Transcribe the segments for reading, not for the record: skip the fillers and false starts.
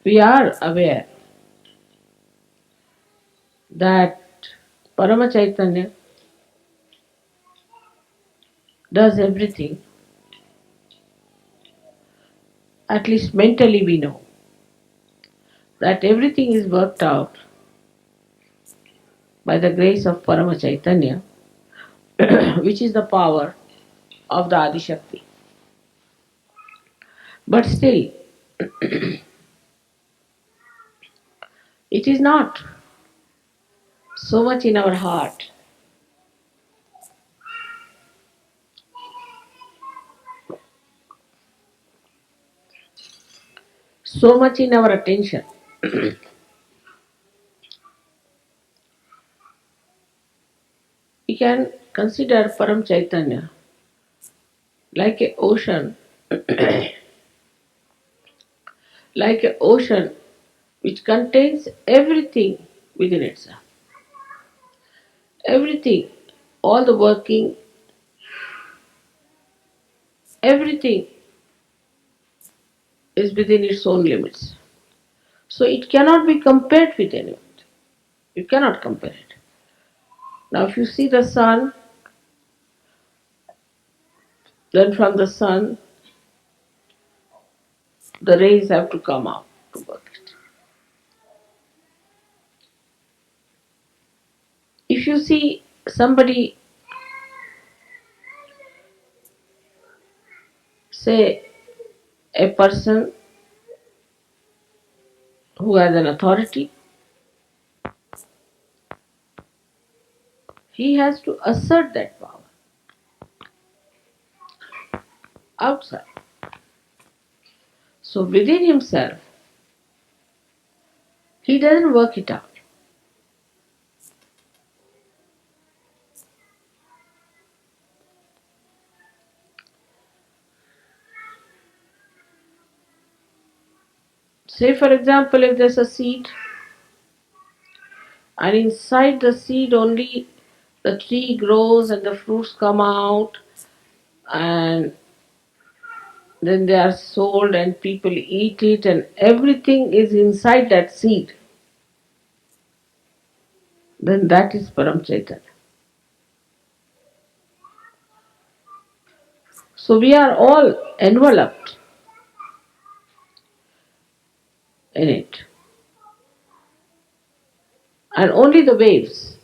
we are aware that Paramchaitanya does everything, at least mentally we know that everything is worked out by the grace of Paramchaitanya, which is the power of the Adi Shakti. But still, it is not so much in our heart. So much in our attention. We can consider Param Chaitanya like a ocean, like an ocean which contains everything within itself. Everything, all the working, everything is within its own limits. So it cannot be compared with anyone. You cannot compare it. Now if you see the sun, then from the sun the rays have to come out to work it. If you see somebody, say a person who has an authority, he has to assert that power outside. So within himself, he doesn't work it out. Say for example, if there's a seed, and inside the seed only the tree grows and the fruits come out, and then they are sold and people eat it, and everything is inside that seed, then that is Param Chaitanya. So we are all enveloped in it. And only the waves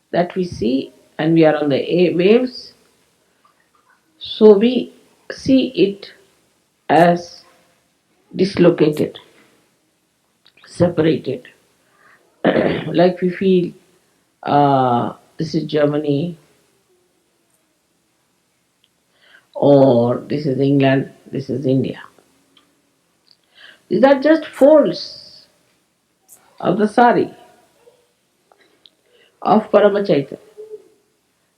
that we see, and we are on the waves, so we see it as dislocated, separated. Like we feel this is Germany, or this is England, this is India. These are just folds of the sari of Paramachaitanya,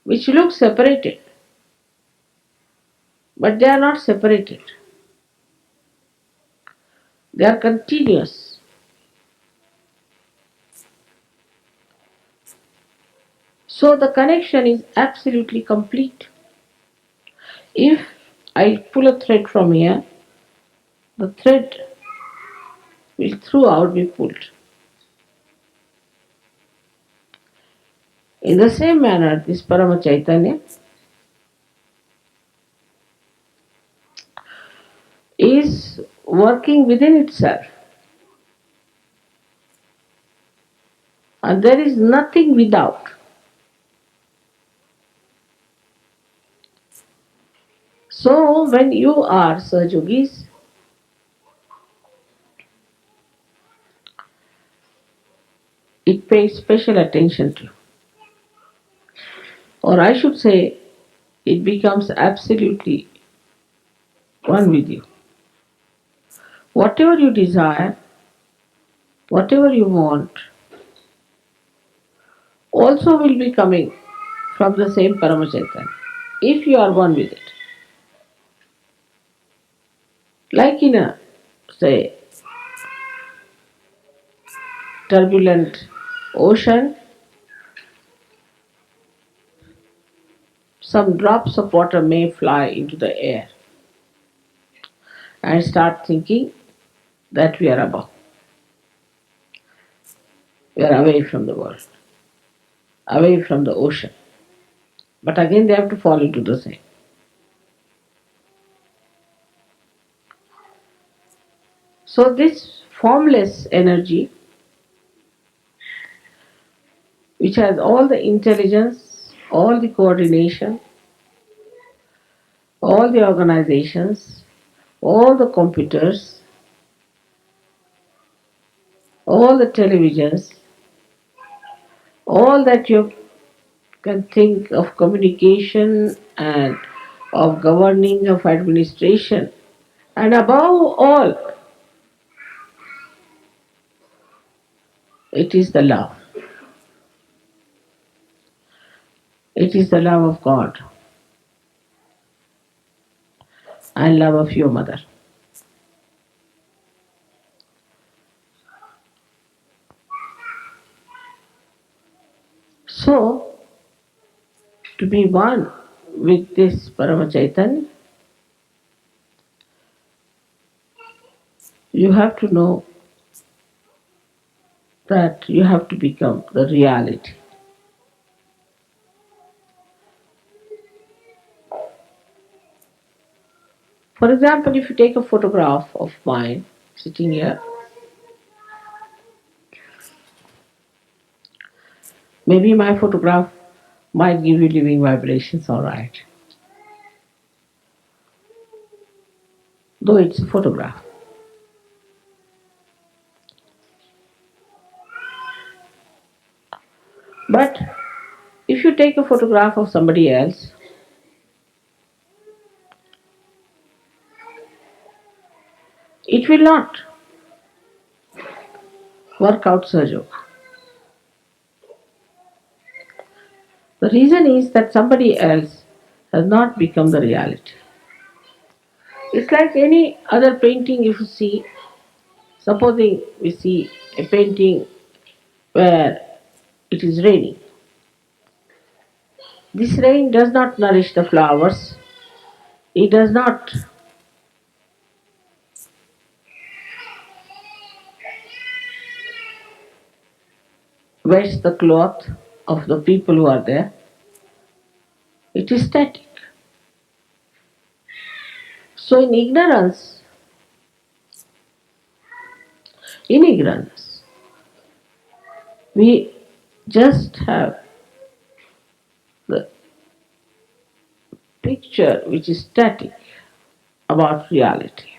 which look separated, but they are not separated. They are continuous. So the connection is absolutely complete. If I pull a thread from here, the thread will throughout be pulled. In the same manner, this Paramachaitanya is working within itself, and there is nothing without. So when you are Sahajogis, it pays special attention to you. Or I should say, it becomes absolutely one with you. Whatever you desire, whatever you want, also will be coming from the same Paramachaitanya, if you are one with it. Like in a, say, turbulent ocean, some drops of water may fly into the air and start thinking that we are above. We are away from the world, away from the ocean. But again, they have to fall into the same. So, this formless energy, which has all the intelligence, all the coordination, all the organizations, all the computers, all the televisions, all that you can think of communication and of governing, of administration, and above all, it is the love. It is the love of God and love of your mother. So, to be one with this Paramchaitanya, you have to know that you have to become the reality. For example, if you take a photograph of mine sitting here, maybe my photograph might give you living vibrations, alright, though it's a photograph. But if you take a photograph of somebody else, it will not work out Sahaja Yoga. The reason is that somebody else has not become the reality. It's like any other painting if you see. Supposing we see a painting where it is raining. This rain does not nourish the flowers. It does not wash the cloth of the people who are there. It is static. So in ignorance, we just have the picture which is static about reality.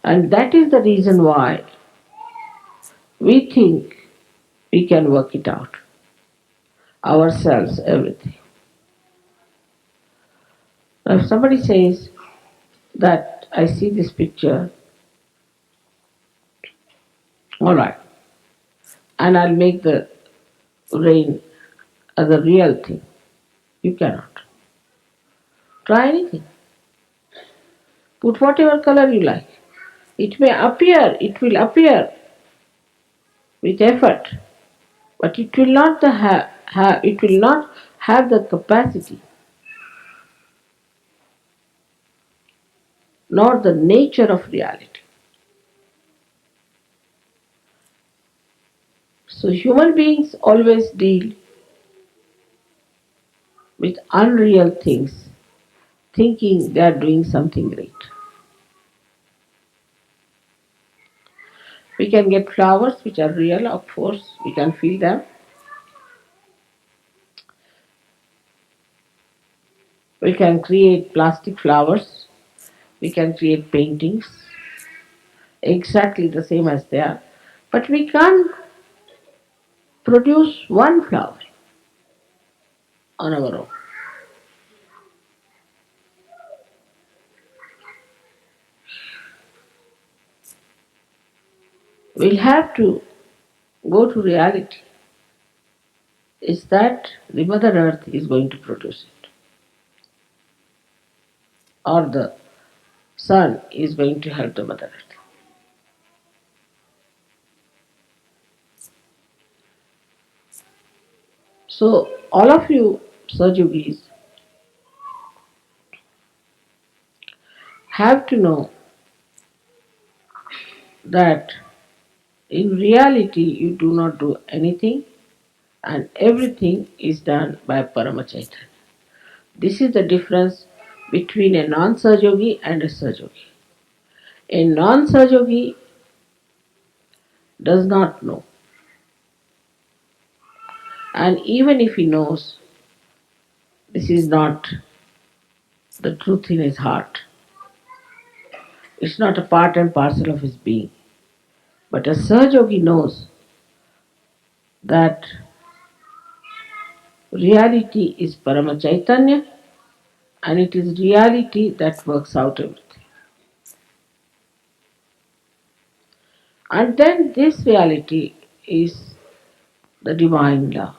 And that is the reason why we think we can work it out. Ourselves, everything. Now if somebody says that I see this picture, alright, and I'll make the rain as a real thing. You cannot. Try anything. Put whatever color you like. It will appear with effort, but it will not have the capacity nor the nature of reality. So human beings always deal with unreal things, thinking they are doing something great. We can get flowers which are real, of course, we can feel them. We can create plastic flowers, we can create paintings exactly the same as they are, but we can't produce one flower on our own. We'll have to go to reality. Is that the Mother Earth is going to produce it, or the Sun is going to help the Mother Earth. So all of you Sajogis have to know that in reality you do not do anything and everything is done by Paramchaitanya. This is the difference between a non-Sahaja and a Sahaja. A non-Sahaja does not know, and even if he knows, this is not the truth in his heart. It's not a part and parcel of his being. But a Sahaja knows that reality is Paramachaitanya and it is reality that works out everything. And then this reality is the divine law.